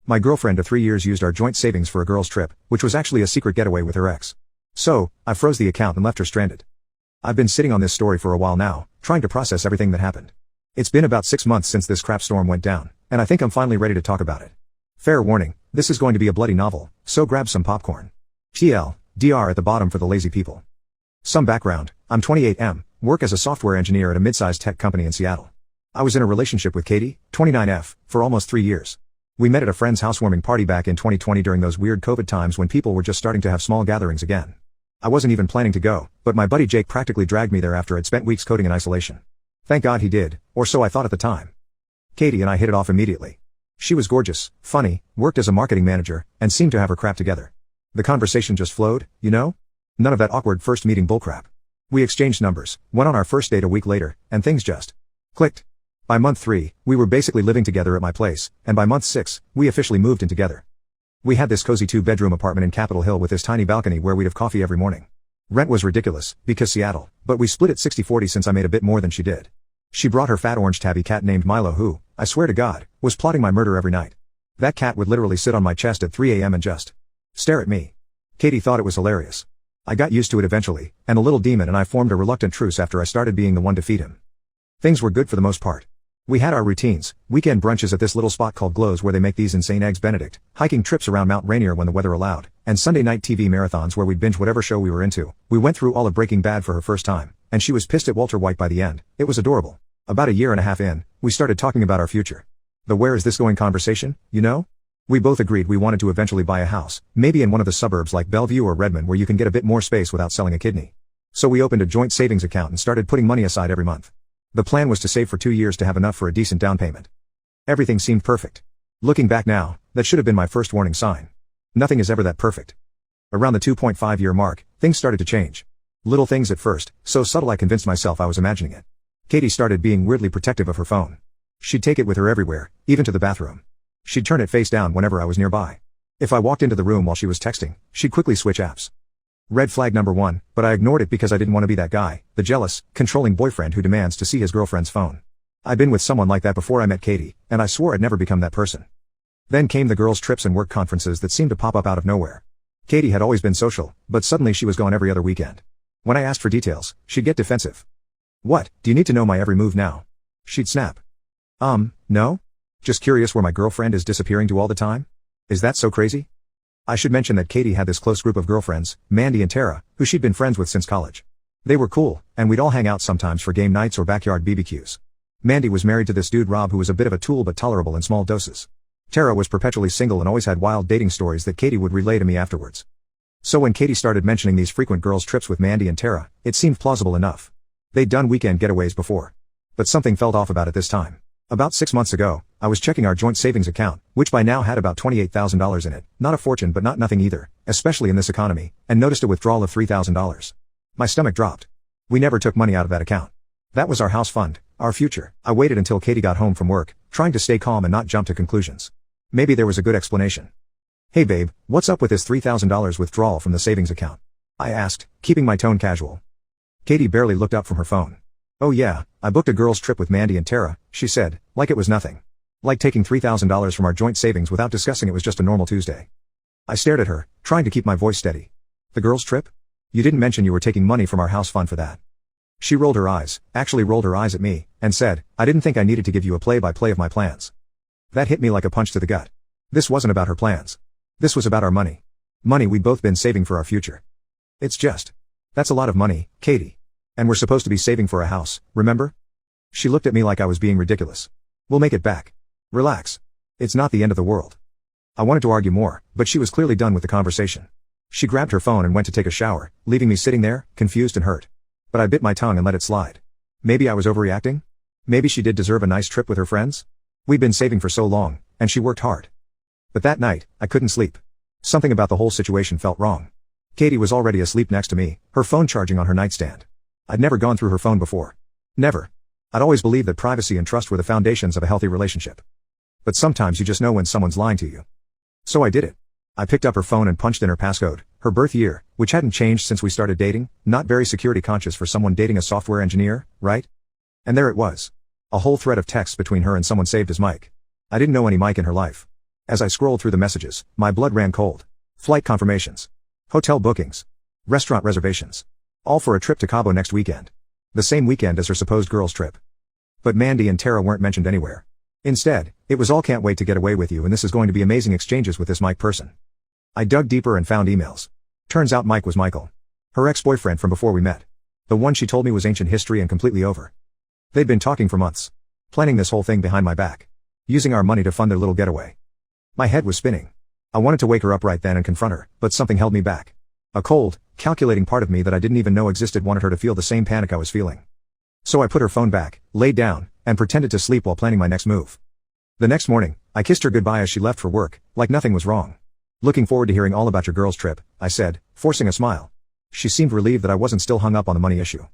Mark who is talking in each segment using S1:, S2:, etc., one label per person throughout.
S1: My girlfriend of 3 years used our joint savings for a girls' trip, which was actually a secret getaway with her ex. So, I froze the account and left her stranded. I've been sitting on this story for a while now, trying to process everything that happened. It's been about 6 months since this crap storm went down, and I think I'm finally ready to talk about it. Fair warning, this is going to be a bloody novel, so grab some popcorn. TLDR at the bottom for the lazy people. Some background: I'm 28M, work as a software engineer at a mid-sized tech company in Seattle. I was in a relationship with Katie, 29F, for almost 3 years. We met at a friend's housewarming party back in 2020 during those weird COVID times when people were just starting to have small gatherings again. I wasn't even planning to go, but my buddy Jake practically dragged me there after I'd spent weeks coding in isolation. Thank God he did, or so I thought at the time. Katie and I hit it off immediately. She was gorgeous, funny, worked as a marketing manager, and seemed to have her crap together. The conversation just flowed, you know? None of that awkward first meeting bullcrap. We exchanged numbers, went on our first date a week later, and things just clicked. By month 3, we were basically living together at my place, and by month 6, we officially moved in together. We had this cozy 2-bedroom apartment in Capitol Hill with this tiny balcony where we'd have coffee every morning. Rent was ridiculous, because Seattle, but we split it 60-40 since I made a bit more than she did. She brought her fat orange tabby cat named Milo who, I swear to God, was plotting my murder every night. That cat would literally sit on my chest at 3 a.m. and just stare at me. Katie thought it was hilarious. I got used to it eventually, and a little demon and I formed a reluctant truce after I started being the one to feed him. Things were good for the most part. We had our routines, weekend brunches at this little spot called Glows where they make these insane eggs Benedict, hiking trips around Mount Rainier when the weather allowed, and Sunday night TV marathons where we'd binge whatever show we were into. We went through all of Breaking Bad for her first time, and she was pissed at Walter White by the end. It was adorable. About a year and a half in, we started talking about our future. The where is this going conversation, you know? We both agreed we wanted to eventually buy a house, maybe in one of the suburbs like Bellevue or Redmond where you can get a bit more space without selling a kidney. So we opened a joint savings account and started putting money aside every month. The plan was to save for 2 years to have enough for a decent down payment. Everything seemed perfect. Looking back now, that should have been my first warning sign. Nothing is ever that perfect. Around the 2.5-year mark, things started to change. Little things at first, so subtle I convinced myself I was imagining it. Katie started being weirdly protective of her phone. She'd take it with her everywhere, even to the bathroom. She'd turn it face down whenever I was nearby. If I walked into the room while she was texting, she'd quickly switch apps. Red flag number 1, but I ignored it because I didn't want to be that guy, the jealous, controlling boyfriend who demands to see his girlfriend's phone. I'd been with someone like that before I met Katie, and I swore I'd never become that person. Then came the girls' trips and work conferences that seemed to pop up out of nowhere. Katie had always been social, but suddenly she was gone every other weekend. When I asked for details, she'd get defensive. What, do you need to know my every move now? She'd snap. No? Just curious where my girlfriend is disappearing to all the time? Is that so crazy? I should mention that Katie had this close group of girlfriends, Mandy and Tara, who she'd been friends with since college. They were cool, and we'd all hang out sometimes for game nights or backyard BBQs. Mandy was married to this dude Rob who was a bit of a tool but tolerable in small doses. Tara was perpetually single and always had wild dating stories that Katie would relay to me afterwards. So when Katie started mentioning these frequent girls' trips with Mandy and Tara, it seemed plausible enough. They'd done weekend getaways before. But something felt off about it this time. About 6 months ago, I was checking our joint savings account, which by now had about $28,000 in it, not a fortune but not nothing either, especially in this economy, and noticed a withdrawal of $3,000. My stomach dropped. We never took money out of that account. That was our house fund, our future. I waited until Katie got home from work, trying to stay calm and not jump to conclusions. Maybe there was a good explanation. Hey babe, what's up with this $3,000 withdrawal from the savings account? I asked, keeping my tone casual. Katie barely looked up from her phone. Oh yeah, I booked a girls' trip with Mandy and Tara, she said, like it was nothing. Like taking $3,000 from our joint savings without discussing it was just a normal Tuesday. I stared at her, trying to keep my voice steady. The girls' trip? You didn't mention you were taking money from our house fund for that. She rolled her eyes, actually rolled her eyes at me, and said, I didn't think I needed to give you a play-by-play of my plans. That hit me like a punch to the gut. This wasn't about her plans. This was about our money. Money we'd both been saving for our future. That's a lot of money, Katie. And we're supposed to be saving for a house, remember? She looked at me like I was being ridiculous. We'll make it back. Relax. It's not the end of the world. I wanted to argue more, but she was clearly done with the conversation. She grabbed her phone and went to take a shower, leaving me sitting there, confused and hurt. But I bit my tongue and let it slide. Maybe I was overreacting? Maybe she did deserve a nice trip with her friends? We'd been saving for so long, and she worked hard. But that night, I couldn't sleep. Something about the whole situation felt wrong. Katie was already asleep next to me, her phone charging on her nightstand. I'd never gone through her phone before. Never. I'd always believed that privacy and trust were the foundations of a healthy relationship. But sometimes you just know when someone's lying to you. So I did it. I picked up her phone and punched in her passcode, her birth year, which hadn't changed since we started dating, not very security conscious for someone dating a software engineer, right? And there it was. A whole thread of texts between her and someone saved as Mike. I didn't know any Mike in her life. As I scrolled through the messages, my blood ran cold. Flight confirmations. Hotel bookings. Restaurant reservations. All for a trip to Cabo next weekend. The same weekend as her supposed girls' trip. But Mandy and Tara weren't mentioned anywhere. Instead, it was all "can't wait to get away with you and this is going to be amazing exchanges with this Mike person." I dug deeper and found emails. Turns out Mike was Michael. Her ex-boyfriend from before we met. The one she told me was ancient history and completely over. They'd been talking for months. Planning this whole thing behind my back. Using our money to fund their little getaway. My head was spinning. I wanted to wake her up right then and confront her, but something held me back. A cold, calculating part of me that I didn't even know existed wanted her to feel the same panic I was feeling. So I put her phone back, laid down, and pretended to sleep while planning my next move. The next morning, I kissed her goodbye as she left for work, like nothing was wrong. "Looking forward to hearing all about your girls' trip," I said, forcing a smile. She seemed relieved that I wasn't still hung up on the money issue.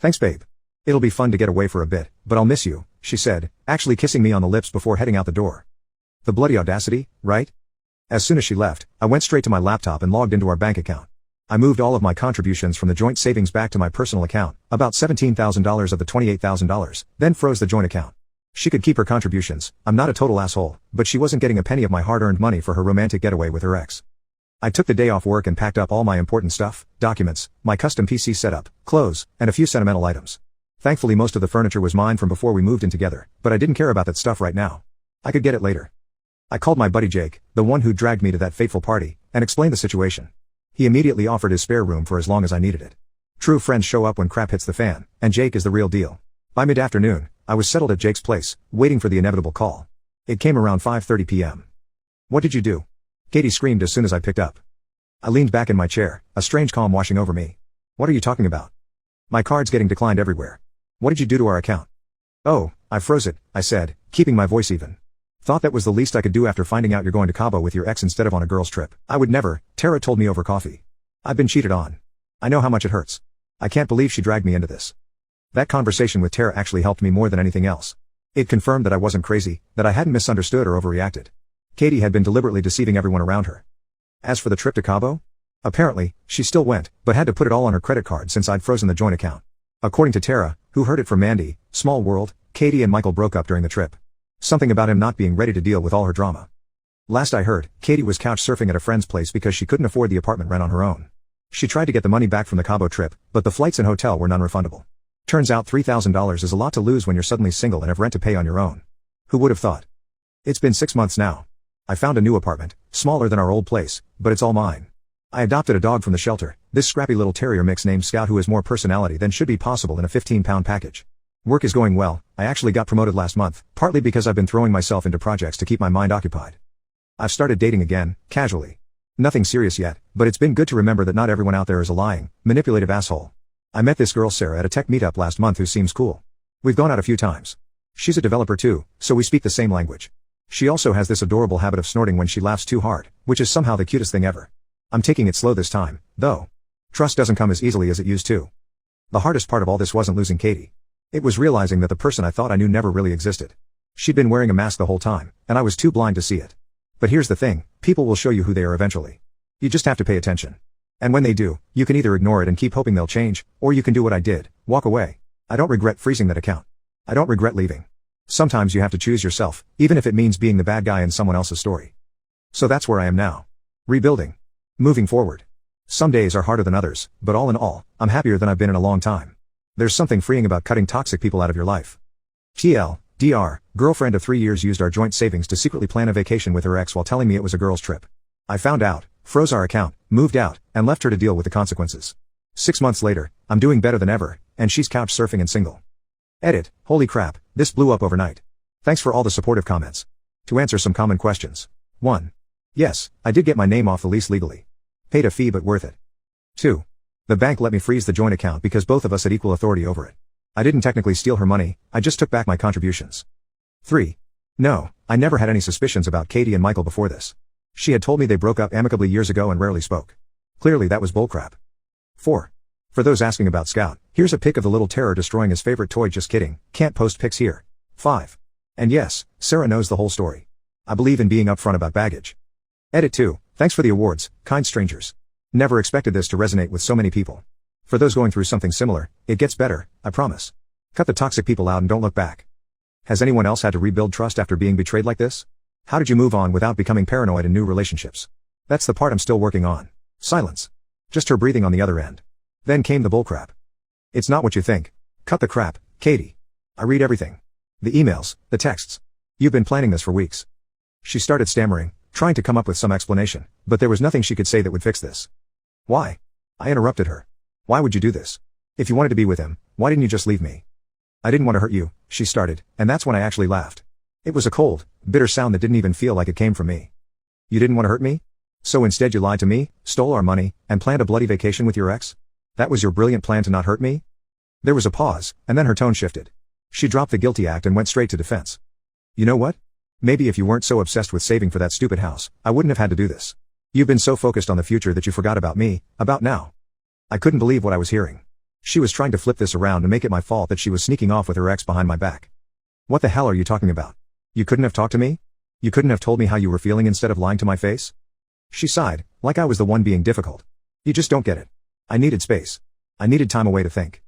S1: "Thanks, babe. It'll be fun to get away for a bit, but I'll miss you," she said, actually kissing me on the lips before heading out the door. The bloody audacity, right? As soon as she left, I went straight to my laptop and logged into our bank account. I moved all of my contributions from the joint savings back to my personal account, about $17,000 of the $28,000, then froze the joint account. She could keep her contributions, I'm not a total asshole, but she wasn't getting a penny of my hard-earned money for her romantic getaway with her ex. I took the day off work and packed up all my important stuff, documents, my custom PC setup, clothes, and a few sentimental items. Thankfully most of the furniture was mine from before we moved in together, but I didn't care about that stuff right now. I could get it later. I called my buddy Jake, the one who dragged me to that fateful party, and explained the situation. He immediately offered his spare room for as long as I needed it. True friends show up when crap hits the fan, and Jake is the real deal. By mid-afternoon, I was settled at Jake's place, waiting for the inevitable call. It came around 5:30 p.m. "What did you do?" Katie screamed as soon as I picked up. I leaned back in my chair, a strange calm washing over me. "What are you talking about?" "My card's getting declined everywhere." "What did you do to our account?" "Oh, I froze it," I said, keeping my voice even. "Thought that was the least I could do after finding out you're going to Cabo with your ex instead of on a girls' trip." "I would never," Tara told me over coffee. "I've been cheated on. I know how much it hurts. I can't believe she dragged me into this." That conversation with Tara actually helped me more than anything else. It confirmed that I wasn't crazy, that I hadn't misunderstood or overreacted. Katie had been deliberately deceiving everyone around her. As for the trip to Cabo? Apparently, she still went, but had to put it all on her credit card since I'd frozen the joint account. According to Tara, who heard it from Mandy, small world, Katie and Michael broke up during the trip. Something about him not being ready to deal with all her drama. Last I heard, Katie was couch surfing at a friend's place because she couldn't afford the apartment rent on her own. She tried to get the money back from the Cabo trip, but the flights and hotel were non-refundable. Turns out $3,000 is a lot to lose when you're suddenly single and have rent to pay on your own. Who would have thought? It's been 6 months now. I found a new apartment, smaller than our old place, but it's all mine. I adopted a dog from the shelter, this scrappy little terrier mix named Scout who has more personality than should be possible in a 15-pound package. Work is going well. I actually got promoted last month, partly because I've been throwing myself into projects to keep my mind occupied. I've started dating again, casually. Nothing serious yet, but it's been good to remember that not everyone out there is a lying, manipulative asshole. I met this girl Sarah at a tech meetup last month who seems cool. We've gone out a few times. She's a developer too, so we speak the same language. She also has this adorable habit of snorting when she laughs too hard, which is somehow the cutest thing ever. I'm taking it slow this time, though. Trust doesn't come as easily as it used to. The hardest part of all this wasn't losing Katie. It was realizing that the person I thought I knew never really existed. She'd been wearing a mask the whole time, and I was too blind to see it. But here's the thing, people will show you who they are eventually. You just have to pay attention. And when they do, you can either ignore it and keep hoping they'll change, or you can do what I did, walk away. I don't regret freezing that account. I don't regret leaving. Sometimes you have to choose yourself, even if it means being the bad guy in someone else's story. So that's where I am now. Rebuilding. Moving forward. Some days are harder than others, but all in all, I'm happier than I've been in a long time. There's something freeing about cutting toxic people out of your life. TL, girlfriend of 3 years used our joint savings to secretly plan a vacation with her ex while telling me it was a girls' trip. I found out, froze our account, moved out, and left her to deal with the consequences. 6 months later, I'm doing better than ever, and she's couch surfing and single. Edit, holy crap, this blew up overnight. Thanks for all the supportive comments. To answer some common questions. 1. Yes, I did get my name off the lease legally. Paid a fee but worth it. 2. The bank let me freeze the joint account because both of us had equal authority over it. I didn't technically steal her money, I just took back my contributions. 3. No, I never had any suspicions about Katie and Michael before this. She had told me they broke up amicably years ago and rarely spoke. Clearly that was bullcrap. 4. For those asking about Scout, here's a pic of the little terror destroying his favorite toy. Just kidding, can't post pics here. 5. And yes, Sarah knows the whole story. I believe in being upfront about baggage. Edit 2. Thanks for the awards, kind strangers. Never expected this to resonate with so many people. For those going through something similar, it gets better, I promise. Cut the toxic people out and don't look back. Has anyone else had to rebuild trust after being betrayed like this? How did you move on without becoming paranoid in new relationships? That's the part I'm still working on. Silence. Just her breathing on the other end. Then came the bullcrap. It's not what you think. Cut the crap, Katie. I read everything. The emails, the texts. You've been planning this for weeks. She started stammering, trying to come up with some explanation, but there was nothing she could say that would fix this. Why? I interrupted her. Why would you do this? If you wanted to be with him, why didn't you just leave me? I didn't want to hurt you, she started, and that's when I actually laughed. It was a cold, bitter sound that didn't even feel like it came from me. You didn't want to hurt me? So instead you lied to me, stole our money, and planned a bloody vacation with your ex? That was your brilliant plan to not hurt me? There was a pause, and then her tone shifted. She dropped the guilty act and went straight to defense. You know what? Maybe if you weren't so obsessed with saving for that stupid house, I wouldn't have had to do this. You've been so focused on the future that you forgot about me, about now. I couldn't believe what I was hearing. She was trying to flip this around and make it my fault that she was sneaking off with her ex behind my back. What the hell are you talking about? You couldn't have talked to me? You couldn't have told me how you were feeling instead of lying to my face? She sighed, like I was the one being difficult. You just don't get it. I needed space. I needed time away to think.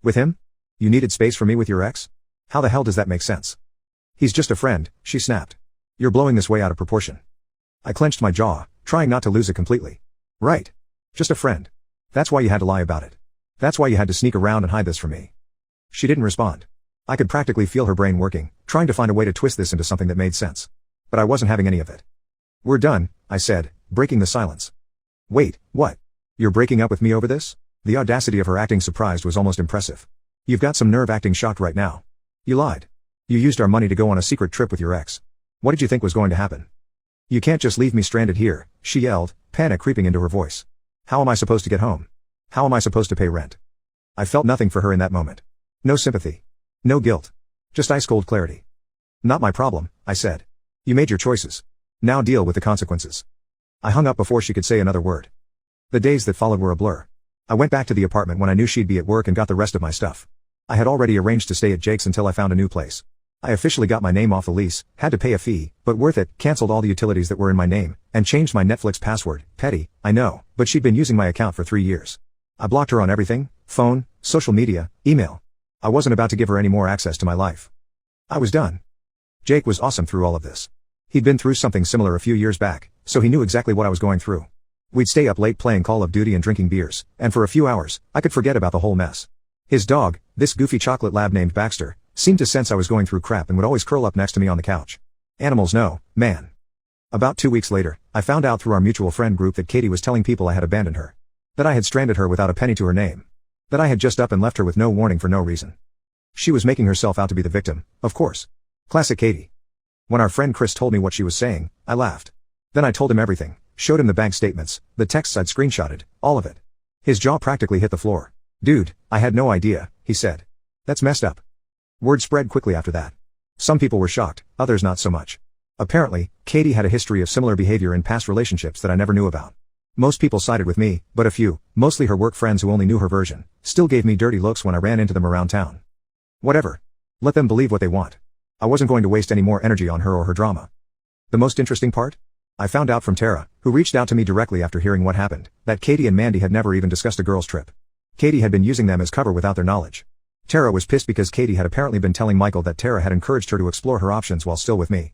S1: With him? You needed space for me with your ex? How the hell does that make sense? He's just a friend, she snapped. You're blowing this way out of proportion. I clenched my jaw, trying not to lose it completely. Right. Just a friend. That's why you had to lie about it. That's why you had to sneak around and hide this from me. She didn't respond. I could practically feel her brain working, trying to find a way to twist this into something that made sense. But I wasn't having any of it. We're done, I said, breaking the silence. Wait, what? You're breaking up with me over this? The audacity of her acting surprised was almost impressive. You've got some nerve acting shocked right now. You lied. You used our money to go on a secret trip with your ex. What did you think was going to happen? You can't just leave me stranded here, she yelled, panic creeping into her voice. How am I supposed to get home? How am I supposed to pay rent? I felt nothing for her in that moment. No sympathy. No guilt. Just ice-cold clarity. Not my problem, I said. You made your choices. Now deal with the consequences. I hung up before she could say another word. The days that followed were a blur. I went back to the apartment when I knew she'd be at work and got the rest of my stuff. I had already arranged to stay at Jake's until I found a new place. I officially got my name off the lease, had to pay a fee, but worth it, canceled all the utilities that were in my name, and changed my Netflix password. Petty, I know, but she'd been using my account for 3 years. I blocked her on everything, phone, social media, email. I wasn't about to give her any more access to my life. I was done. Jake was awesome through all of this. He'd been through something similar a few years back, so he knew exactly what I was going through. We'd stay up late playing Call of Duty and drinking beers, and for a few hours, I could forget about the whole mess. His dog, this goofy chocolate lab named Baxter, seemed to sense I was going through crap and would always curl up next to me on the couch. Animals know, man. About 2 weeks later, I found out through our mutual friend group that Katie was telling people I had abandoned her. That I had stranded her without a penny to her name. That I had just up and left her with no warning for no reason. She was making herself out to be the victim, of course. Classic Katie. When our friend Chris told me what she was saying, I laughed. Then I told him everything, showed him the bank statements, the texts I'd screenshotted, all of it. His jaw practically hit the floor. Dude, I had no idea, he said. That's messed up. Word spread quickly after that. Some people were shocked, others not so much. Apparently, Katie had a history of similar behavior in past relationships that I never knew about. Most people sided with me, but a few, mostly her work friends who only knew her version, still gave me dirty looks when I ran into them around town. Whatever. Let them believe what they want. I wasn't going to waste any more energy on her or her drama. The most interesting part? I found out from Tara, who reached out to me directly after hearing what happened, that Katie and Mandy had never even discussed a girls' trip. Katie had been using them as cover without their knowledge. Tara was pissed because Katie had apparently been telling Michael that Tara had encouraged her to explore her options while still with me.